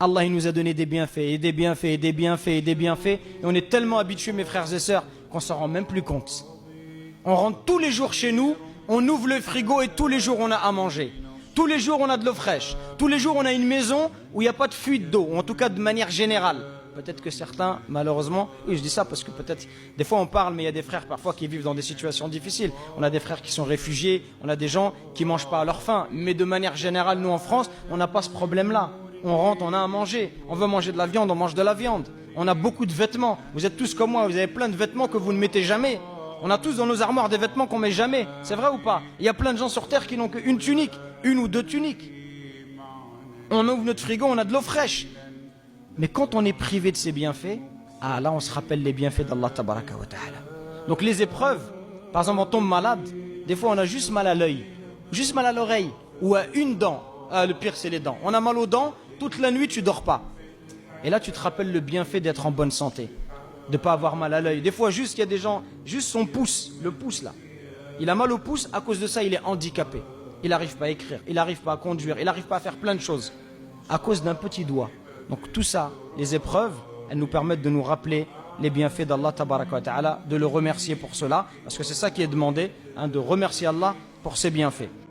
Allah il nous a donné des bienfaits, et des bienfaits, et des bienfaits, et des bienfaits. Et on est tellement habitués, mes frères et sœurs, qu'on s'en rend même plus compte. On rentre tous les jours chez nous, on ouvre le frigo et tous les jours on a à manger. Tous les jours on a de l'eau fraîche. Tous les jours on a une maison où il n'y a pas de fuite d'eau, ou en tout cas de manière générale. Peut-être que certains, malheureusement, oui je dis ça parce que peut-être, des fois on parle, mais il y a des frères parfois qui vivent dans des situations difficiles. On a des frères qui sont réfugiés, on a des gens qui ne mangent pas à leur faim. Mais de manière générale, nous en France, on n'a pas ce problème-là. On rentre, on a à manger. On veut manger de la viande, on mange de la viande. On a beaucoup de vêtements. Vous êtes tous comme moi, vous avez plein de vêtements que vous ne mettez jamais. On a tous dans nos armoires des vêtements qu'on ne met jamais. C'est vrai ou pas? Il y a plein de gens sur terre qui n'ont qu'une tunique, une ou deux tuniques. On ouvre notre frigo, on a de l'eau fraîche. Mais quand on est privé de ces bienfaits, ah là on se rappelle les bienfaits d'Allah tabaraka wa ta'ala. Donc les épreuves, par exemple on tombe malade, des fois on a juste mal à l'œil, juste mal à l'oreille, ou à une dent. Ah, le pire c'est les dents. On a mal aux dents, toute la nuit tu dors pas. Et là tu te rappelles le bienfait d'être en bonne santé, de ne pas avoir mal à l'œil. Des fois juste il y a des gens, juste son pouce, le pouce là, il a mal au pouce, à cause de ça il est handicapé. Il n'arrive pas à écrire, il n'arrive pas à conduire, il n'arrive pas à faire plein de choses, à cause d'un petit doigt. Donc tout ça, les épreuves, elles nous permettent de nous rappeler les bienfaits d'Allah tabaraka wa ta'ala, de le remercier pour cela, parce que c'est ça qui est demandé, de remercier Allah pour ses bienfaits.